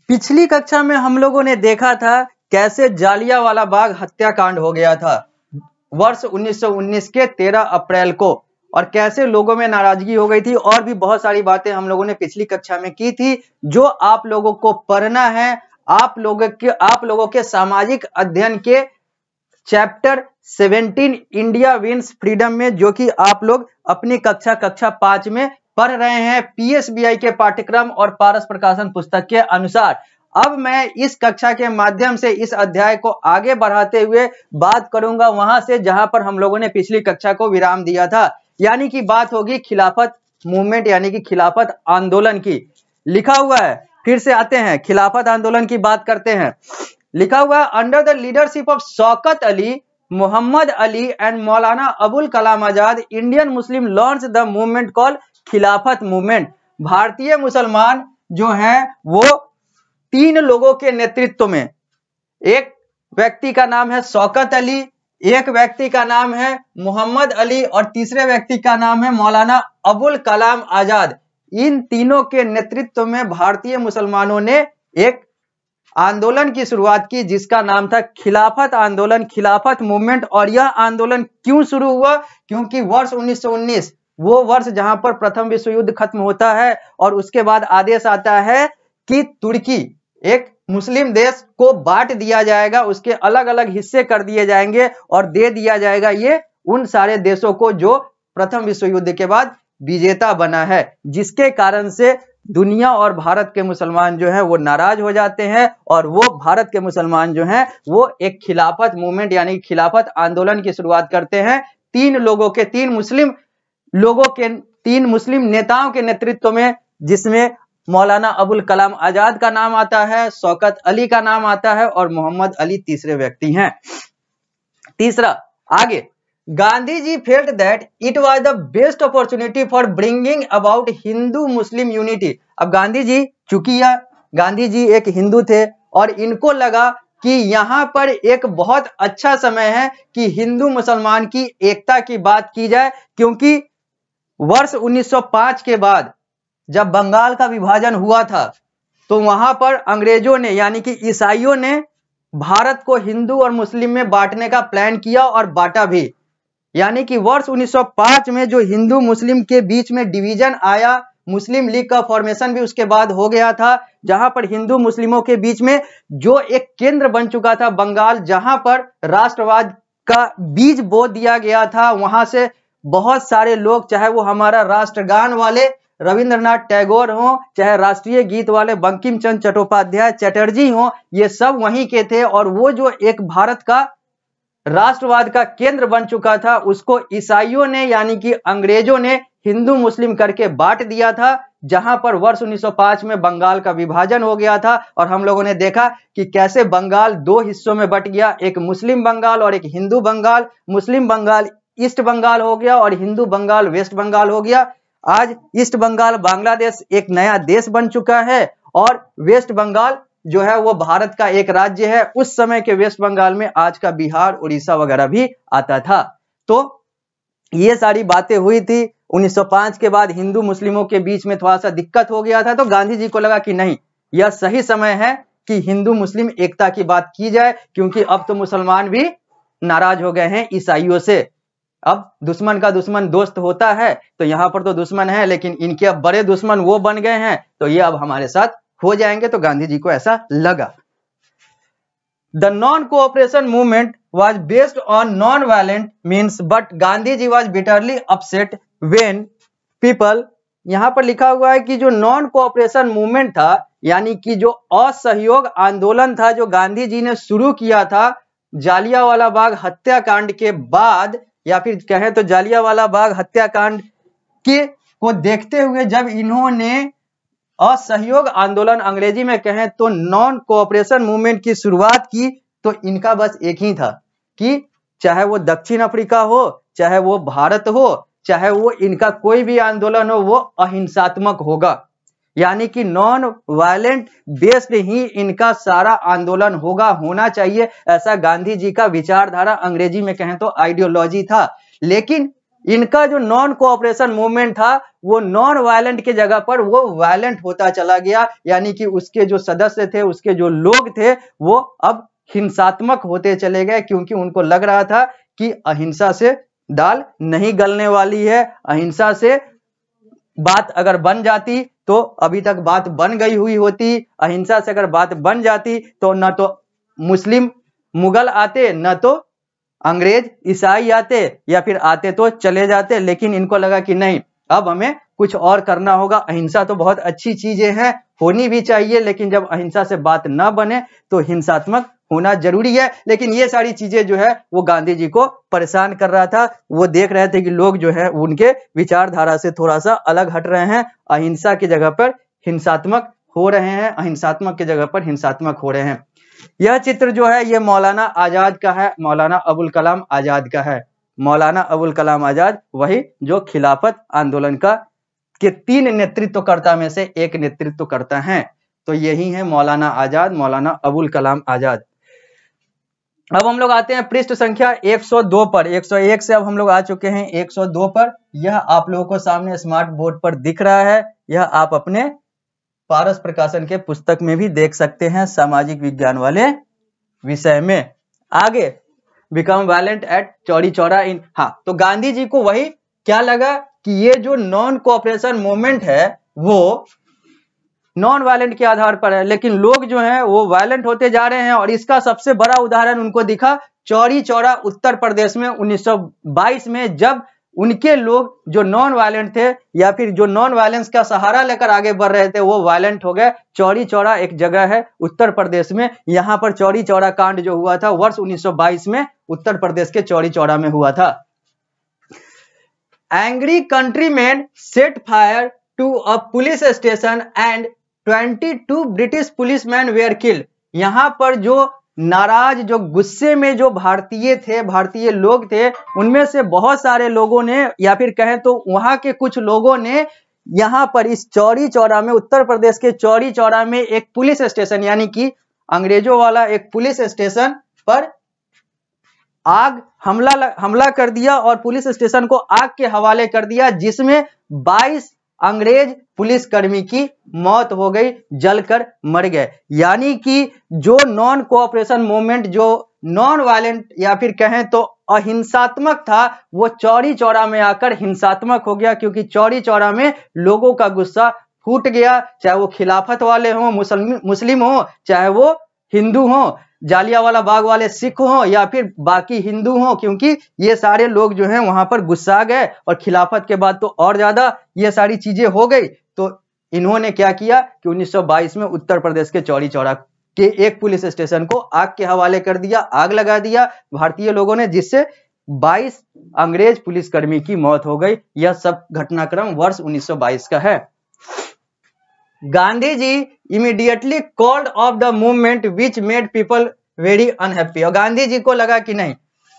पिछली कक्षा में हम लोगों ने देखा था कैसे जालियांवाला बाग हत्याकांड हो गया था वर्ष 1919 के 13 अप्रैल को, और कैसे लोगों में नाराजगी हो गई थी, और भी बहुत सारी बातें हम लोगों ने पिछली कक्षा में की थी जो आप लोगों को पढ़ना है। आप लोगों के सामाजिक अध्ययन के चैप्टर 17 इंडिया विंस फ्रीडम में, जो कि आप लोग अपनी कक्षा 5 में पढ़ रहे हैं पीएसबीआई के पाठ्यक्रम और पारस प्रकाशन पुस्तक के अनुसार। अब मैं इस कक्षा के माध्यम से इस अध्याय को आगे बढ़ाते हुए बात करूंगा वहां से जहां पर हम लोगों ने पिछली कक्षा को विराम दिया था, यानी कि बात होगी खिलाफत मूवमेंट यानी कि खिलाफत आंदोलन की। लिखा हुआ है, फिर से आते हैं खिलाफत आंदोलन की बात करते हैं। लिखा हुआ है, under the leadership of Shaukat Ali, Mohammad Ali and Maulana Abul Kalam Azad, Indian Muslim launch the movement called Khilafat movement. भारतीय मुसलमान जो हैं वो 3 लोगों के नेतृत्व में, एक व्यक्ति का नाम है शौकत अली, एक व्यक्ति का नाम है मोहम्मद अली और तीसरे व्यक्ति का नाम है मौलाना अबुल कलाम आजाद। इन तीनों के नेतृत्व में भारतीय मुसलमानों ने एक आंदोलन की शुरुआत की जिसका नाम था खिलाफत आंदोलन, खिलाफत मूवमेंट। और यह आंदोलन क्यों शुरू हुआ? क्योंकि वर्ष 1919 वो वर्ष जहां पर प्रथम विश्व युद्ध खत्म होता है और उसके बाद आदेश आता है कि तुर्की, एक मुस्लिम देश को बांट दिया जाएगा, उसके अलग अलग हिस्से कर दिए जाएंगे और दे दिया जाएगा ये उन सारे देशों को जो प्रथम विश्व युद्ध के बाद विजेता बना है, जिसके कारण से दुनिया और भारत के मुसलमान जो है वो नाराज हो जाते हैं और वो भारत के मुसलमान जो हैं वो एक खिलाफत मूवमेंट यानी खिलाफत आंदोलन की शुरुआत करते हैं। 3 मुस्लिम नेताओं के नेतृत्व में, जिसमें मौलाना अबुल कलाम आजाद का नाम आता है, शौकत अली का नाम आता है और मोहम्मद अली तीसरे व्यक्ति हैं। तीसरा, आगे, Gandhi ji felt that it was the best opportunity for bringing about Hindu Muslim unity. अब गांधी जी, चूंकि गांधी जी एक हिंदू थे और इनको लगा कि यहां पर एक बहुत अच्छा समय है कि हिंदू मुसलमान की एकता की बात की जाए, क्योंकि वर्ष 1905 के बाद जब बंगाल का विभाजन हुआ था तो वहां पर अंग्रेजों ने यानी कि ईसाइयों ने भारत को हिंदू और मुस्लिम में बांटने का प्लान किया और बांटा भी। यानी कि वर्ष 1905 में जो हिंदू मुस्लिम के बीच में डिवीजन आया, मुस्लिम लीग का फॉर्मेशन भी उसके बाद हो गया था, जहां पर हिंदू मुस्लिमों के बीच में जो एक केंद्र बन चुका था बंगाल, जहां पर राष्ट्रवाद का बीज बो दिया गया था। वहां से बहुत सारे लोग, चाहे वो हमारा राष्ट्रगान वाले रविंद्रनाथ टैगोर हो, चाहे राष्ट्रीय गीत वाले बंकिम चंद्र चट्टोपाध्याय चटर्जी हो, ये सब वहीं के थे। और वो जो एक भारत का राष्ट्रवाद का केंद्र बन चुका था उसको ईसाइयों ने यानी कि अंग्रेजों ने हिंदू मुस्लिम करके बांट दिया था, जहां पर वर्ष 1905 में बंगाल का विभाजन हो गया था। और हम लोगों ने देखा कि कैसे बंगाल 2 हिस्सों में बट गया, एक मुस्लिम बंगाल और एक हिंदू बंगाल। मुस्लिम बंगाल ईस्ट बंगाल हो गया और हिंदू बंगाल वेस्ट बंगाल हो गया। आज ईस्ट बंगाल बांग्लादेश एक नया देश बन चुका है और वेस्ट बंगाल जो है वो भारत का एक राज्य है। उस समय के वेस्ट बंगाल में आज का बिहार, उड़ीसा वगैरह भी आता था। तो ये सारी बातें हुई थी। 1905 के बाद हिंदू मुस्लिमों के बीच में थोड़ा सा दिक्कत हो गया था, तो गांधी जी को लगा कि नहीं, यह सही समय है कि हिंदू मुस्लिम एकता की बात की जाए, क्योंकि अब तो मुसलमान भी नाराज हो गए हैं ईसाइयों से। अब दुश्मन का दुश्मन दोस्त होता है, तो यहां पर तो दुश्मन है लेकिन इनके अब बड़े दुश्मन वो बन गए हैं, तो ये अब हमारे साथ हो जाएंगे। तो गांधी जी को ऐसा लगा। The non cooperation movement was based on non-violent means, but Gandhi ji was bitterly upset when people, यहां पर लिखा हुआ है कि जो नॉन कोऑपरेशन मूवमेंट था यानी कि जो असहयोग आंदोलन था जो गांधी जी ने शुरू किया था जालियांवाला बाग हत्याकांड के बाद, या फिर कहें तो जालियांवाला बाग हत्याकांड के को देखते हुए जब इन्होंने असहयोग आंदोलन, अंग्रेजी में कहें तो नॉन कोऑपरेशन मूवमेंट की शुरुआत की, तो इनका बस एक ही था कि चाहे वो दक्षिण अफ्रीका हो, चाहे वो भारत हो, चाहे वो इनका कोई भी आंदोलन हो, वो अहिंसात्मक होगा। यानी कि नॉन वायलेंट बेस्ड ही इनका सारा आंदोलन होगा, होना चाहिए, ऐसा गांधी जी का विचारधारा, अंग्रेजी में कहें तो आइडियोलॉजी था। लेकिन इनका जो नॉन कोऑपरेशन मूवमेंट था वो नॉन वायलेंट के जगह पर वो वायलेंट होता चला गया, यानी कि उसके जो सदस्य थे, उसके जो लोग थे, वो अब हिंसात्मक होते चले गए, क्योंकि उनको लग रहा था कि अहिंसा से दाल नहीं गलने वाली है, अहिंसा से बात अगर बन जाती तो अभी तक बात बन गई हुई होती, अहिंसा से अगर बात बन जाती तो न तो मुस्लिम मुगल आते, न तो अंग्रेज ईसाई आते, या फिर आते तो चले जाते। लेकिन इनको लगा कि नहीं, अब हमें कुछ और करना होगा। अहिंसा तो बहुत अच्छी चीजें हैं, होनी भी चाहिए, लेकिन जब अहिंसा से बात न बने तो हिंसात्मक होना जरूरी है। लेकिन ये सारी चीजें जो है वो गांधी जी को परेशान कर रहा था। वो देख रहे थे कि लोग जो है उनके विचारधारा से थोड़ा सा अलग हट रहे हैं, अहिंसा की जगह पर हिंसात्मक हो रहे हैं, अहिंसात्मक की जगह पर हिंसात्मक हो रहे हैं। यह चित्र जो है ये मौलाना आजाद का है, मौलाना अबुल कलाम आजाद का है। मौलाना अबुल कलाम आजाद वही जो खिलाफत आंदोलन का के 3 नेतृत्वकर्ता में से एक नेतृत्वकर्ता हैं। तो यही है मौलाना आजाद, मौलाना अबुल कलाम आजाद। अब हम लोग आते हैं पृष्ठ संख्या 102 पर। 101 से अब हम लोग आ चुके हैं 102 पर। यह आप लोगों को सामने स्मार्ट बोर्ड पर दिख रहा है, यह आप अपने पारस प्रकाशन के पुस्तक में भी देख सकते हैं, सामाजिक विज्ञान वाले विषय में। आगे, become violent at Chauri Chaura in, हाँ, तो गांधी जी को वही क्या लगा कि ये जो नॉन कोऑपरेशन मूवमेंट है वो नॉन वायलेंट के आधार पर है, लेकिन लोग जो हैं वो वायलेंट होते जा रहे हैं। और इसका सबसे बड़ा उदाहरण उनको दिखा चौरी चौरा उत्तर प्रदेश में 1922 में, जब उनके लोग जो नॉन वायलेंट थे या फिर जो नॉन वायलेंस का सहारा लेकर आगे बढ़ रहे थे वो वायलेंट हो गए। चौरी चौरा एक जगह है उत्तर प्रदेश में, यहाँ पर चौरी चौरा कांड जो हुआ था वर्ष 1922 में उत्तर प्रदेश के चौरी चौरा में हुआ था। Angry countryman set fire to a police station and 22 British policeman were killed. यहाँ पर जो नाराज, जो गुस्से में जो भारतीय थे, भारतीय लोग थे, उनमें से बहुत सारे लोगों ने, या फिर कहें तो वहां के कुछ लोगों ने यहाँ पर इस चौरी चौरा में, उत्तर प्रदेश के चौरी चौरा में एक पुलिस स्टेशन, यानी कि अंग्रेजों वाला एक पुलिस स्टेशन पर हमला कर दिया और पुलिस स्टेशन को आग के हवाले कर दिया, जिसमें 22 अंग्रेज पुलिसकर्मी की मौत हो गई, जलकर मर गए। यानी कि जो नॉन कोऑपरेशन मूवमेंट, जो नॉन वायलेंट या फिर कहें तो अहिंसात्मक था, वो चौरी चौरा में आकर हिंसात्मक हो गया, क्योंकि चौरी चौरा में लोगों का गुस्सा फूट गया, चाहे वो खिलाफत वाले हों, मुस्लिम हो, चाहे वो हिंदू हो, जालियांवाला बाग वाले सिख हो या फिर बाकी हिंदू हो, क्योंकि ये सारे लोग जो हैं वहां पर गुस्सा गए। और खिलाफत के बाद तो और ज्यादा ये सारी चीजें हो गई। तो इन्होंने क्या किया कि 1922 में उत्तर प्रदेश के चौरी चौरा के एक पुलिस स्टेशन को आग के हवाले कर दिया, आग लगा दिया भारतीय लोगों ने, जिससे 22 अंग्रेज पुलिसकर्मी की मौत हो गई। यह सब घटनाक्रम वर्ष 1922 का है। Gandhi ji immediately called off the movement which made people very unhappy. और गांधी जी को लगा कि नहीं,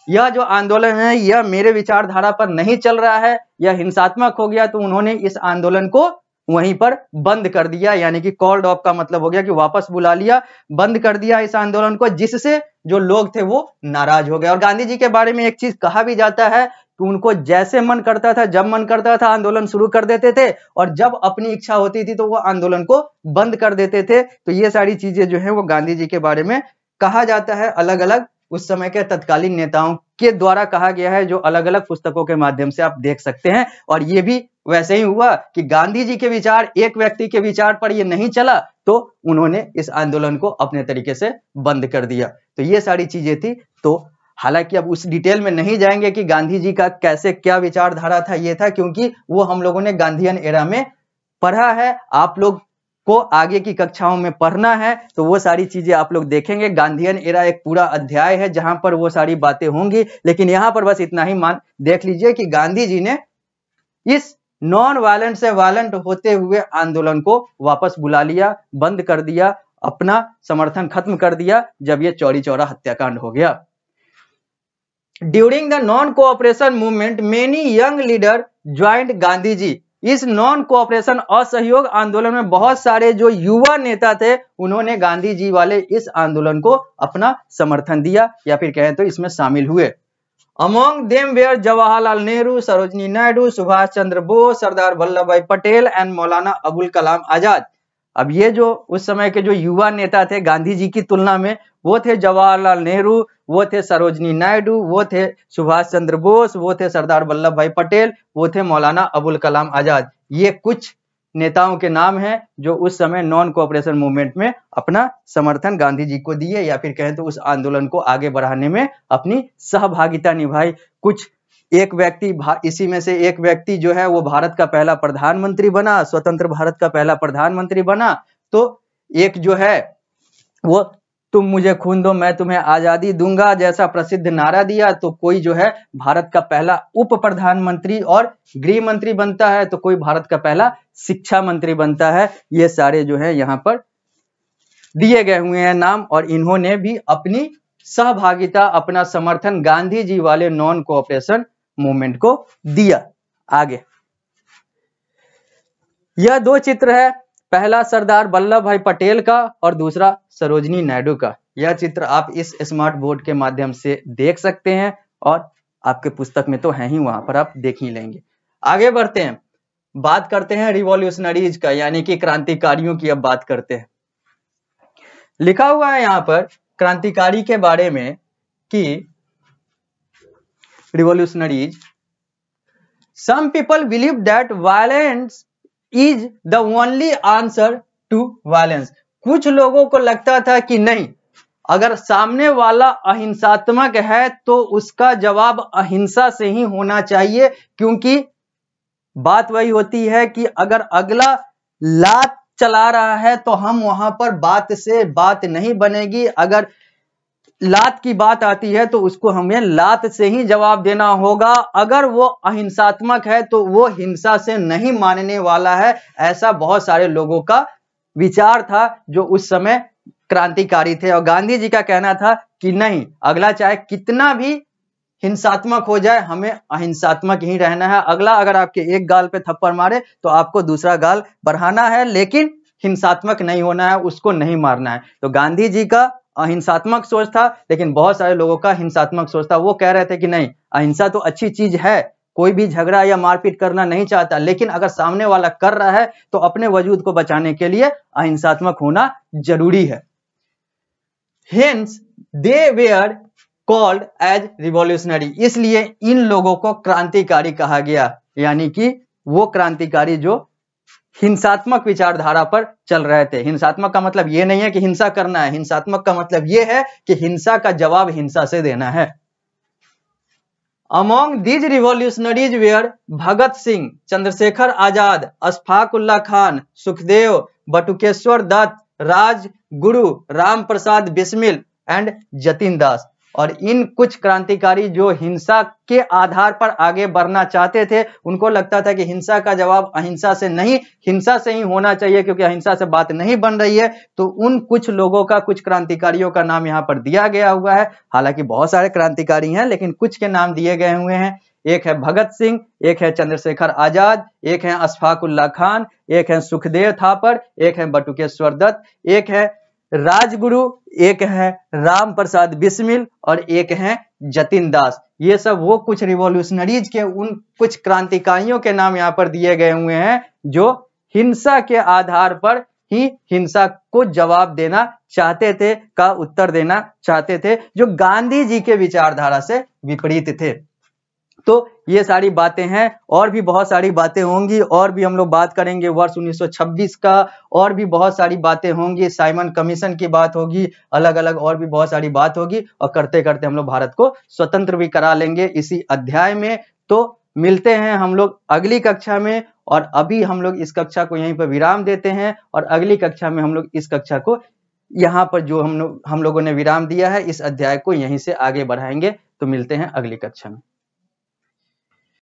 यह जो आंदोलन है यह मेरे विचारधारा पर नहीं चल रहा है, यह हिंसात्मक हो गया। तो उन्होंने इस आंदोलन को वहीं पर बंद कर दिया, यानी कि कॉल्ड ऑफ का मतलब हो गया कि वापस बुला लिया, बंद कर दिया इस आंदोलन को, जिससे जो लोग थे वो नाराज हो गए। और गांधी जी के बारे में एक चीज कहा भी जाता है कि उनको जैसे मन करता था, जब मन करता था आंदोलन शुरू कर देते थे, और जब अपनी इच्छा होती थी तो वो आंदोलन को बंद कर देते थे। तो ये सारी चीजें जो है वो गांधी जी के बारे में कहा जाता है, अलग अलग उस समय के तत्कालीन नेताओं के द्वारा कहा गया है, जो अलग अलग पुस्तकों के माध्यम से आप देख सकते हैं। और ये भी वैसे ही हुआ कि गांधी जी के विचार एक व्यक्ति के विचार पर ये नहीं चला, तो उन्होंने इस आंदोलन को अपने तरीके से बंद कर दिया। तो ये सारी चीजें थी। तो हालांकि अब उस डिटेल में नहीं जाएंगे कि गांधी जी का कैसे क्या विचारधारा था, ये था, क्योंकि वो हम लोगों ने गांधीयन एरा में पढ़ा है। आप लोग को आगे की कक्षाओं में पढ़ना है तो वो सारी चीजें आप लोग देखेंगे। गांधीयन एरा एक पूरा अध्याय है जहां पर वो सारी बातें होंगी, लेकिन यहां पर बस इतना ही देख लीजिए कि गांधी जी ने इस नॉन वायलेंट से वायलेंट होते हुए आंदोलन को वापस बुला लिया, बंद कर दिया, अपना समर्थन खत्म कर दिया जब ये चौरी चौरा हत्याकांड हो गया। During the non cooperation movement many young leader joined Gandhi ji. इस नॉन कोऑपरेशन असहयोग आंदोलन में बहुत सारे जो युवा नेता थे उन्होंने गांधी जी वाले इस आंदोलन को अपना समर्थन दिया, या फिर कहें तो इसमें शामिल हुए। Among them were Jawaharlal Nehru, Sarojini Naidu, Subhash Chandra Bose, Sardar Vallabhbhai Patel and Maulana Abul Kalam आजाद। अब ये जो उस समय के जो युवा नेता थे गांधी जी की तुलना में, वो थे जवाहरलाल नेहरू, वो थे सरोजनी नायडू, वो थे सुभाष चंद्र बोस, वो थे सरदार वल्लभ भाई पटेल, वो थे मौलाना अबुल कलाम आजाद। ये कुछ नेताओं के नाम हैं जो उस समय नॉन कोऑपरेशन मूवमेंट में अपना समर्थन गांधी जी को दिए, या फिर कहें तो उस आंदोलन को आगे बढ़ाने में अपनी सहभागिता निभाई। कुछ एक व्यक्ति, इसी में से एक व्यक्ति जो है वो भारत का पहला प्रधानमंत्री बना, स्वतंत्र भारत का पहला प्रधानमंत्री बना। तो एक जो है वो तुम मुझे खून दो मैं तुम्हें आजादी दूंगा जैसा प्रसिद्ध नारा दिया, तो कोई जो है भारत का पहला उप प्रधानमंत्री और गृह मंत्री बनता है, तो कोई भारत का पहला शिक्षा मंत्री बनता है। ये सारे जो है यहाँ पर दिए गए हुए हैं नाम, और इन्होंने भी अपनी सहभागिता, अपना समर्थन गांधी जी वाले नॉन कोऑपरेशन मूवमेंट को दिया। आगे यह दो चित्र है, पहला सरदार वल्लभ भाई पटेल का और दूसरा सरोजनी नायडू का। यह चित्र आप इस स्मार्ट बोर्ड के माध्यम से देख सकते हैं, और आपके पुस्तक में तो है ही, वहां पर आप देख ही लेंगे। आगे बढ़ते हैं, बात करते हैं रिवॉल्यूशनरीज का, यानी कि क्रांतिकारियों की अब बात करते हैं। लिखा हुआ है यहां पर क्रांतिकारी के बारे में कि revolutionaries, some people believe that violence is the only answer to violence. कुछ लोगों को लगता था कि नहीं, अगर सामने वाला अहिंसात्मक है तो उसका जवाब अहिंसा से ही होना चाहिए, क्योंकि बात वही होती है कि अगर अगला लात चला रहा है तो हम वहां पर बात से बात नहीं बनेगी। अगर लात की बात आती है तो उसको हमें लात से ही जवाब देना होगा। अगर वो अहिंसात्मक है तो वो हिंसा से नहीं मानने वाला है। ऐसा बहुत सारे लोगों का विचार था जो उस समय क्रांतिकारी थे, और गांधी जी का कहना था कि नहीं, अगला चाहे कितना भी हिंसात्मक हो जाए, हमें अहिंसात्मक ही रहना है। अगला अगर आपके एक गाल पे थप्पड़ मारे तो आपको दूसरा गाल बढ़ाना है, लेकिन हिंसात्मक नहीं होना है, उसको नहीं मारना है। तो गांधी जी का अहिंसात्मक सोच था, लेकिन बहुत सारे लोगों का हिंसात्मक सोच था। वो कह रहे थे कि नहीं, अहिंसा तो अच्छी चीज है, कोई भी झगड़ा या मारपीट करना नहीं चाहता, लेकिन अगर सामने वाला कर रहा है तो अपने वजूद को बचाने के लिए अहिंसात्मक होना जरूरी है। Hence they were called as revolutionary, इसलिए इन लोगों को क्रांतिकारी कहा गया, यानी कि वो क्रांतिकारी जो हिंसात्मक विचारधारा पर चल रहे थे। हिंसात्मक का मतलब ये नहीं है कि हिंसा करना है, हिंसात्मक का मतलब ये है कि हिंसा का जवाब हिंसा से देना है। Among these revolutionaries were Bhagat Singh, Chandrashekhar Azad, Ashfaq Ullah Khan, Sukhdev, Batukeshwar Dutt, Rajguru, Ram Prasad Bismil and Jatin Das. और इन कुछ क्रांतिकारी जो हिंसा के आधार पर आगे बढ़ना चाहते थे, उनको लगता था कि हिंसा का जवाब अहिंसा से नहीं, हिंसा से ही होना चाहिए, क्योंकि अहिंसा से बात नहीं बन रही है। तो उन कुछ लोगों का, कुछ क्रांतिकारियों का नाम यहाँ पर दिया गया हुआ है। हालांकि बहुत सारे क्रांतिकारी हैं, लेकिन कुछ के नाम दिए गए हुए हैं। एक है भगत सिंह, एक है चंद्रशेखर आजाद, एक है अशफाक उल्लाह खान, एक है सुखदेव थापर, एक है बटुकेश्वर दत्त, एक है राजगुरु, एक है राम प्रसाद बिस्मिल और एक है जतिन दास। ये सब वो कुछ रिवॉल्यूशनरीज के, उन कुछ क्रांतिकारियों के नाम यहाँ पर दिए गए हुए हैं जो हिंसा के आधार पर ही हिंसा को जवाब देना चाहते थे, का उत्तर देना चाहते थे, जो गांधी जी के विचारधारा से विपरीत थे। तो ये सारी बातें हैं, और भी बहुत सारी बातें होंगी, और भी हम लोग बात करेंगे वर्ष 1926 का, और भी बहुत सारी बातें होंगी, साइमन कमीशन की बात होगी, अलग अलग और भी बहुत सारी बात होगी, और करते करते हम लोग भारत को स्वतंत्र भी करा लेंगे इसी अध्याय में। तो मिलते हैं हम लोग अगली कक्षा में, और अभी हम लोग इस कक्षा को यहीं पर विराम देते हैं, और अगली कक्षा में हम लोग इस कक्षा को यहाँ पर जो हम लोगों ने विराम दिया है, इस अध्याय को यहीं से आगे बढ़ाएंगे। तो मिलते हैं अगली कक्षा में।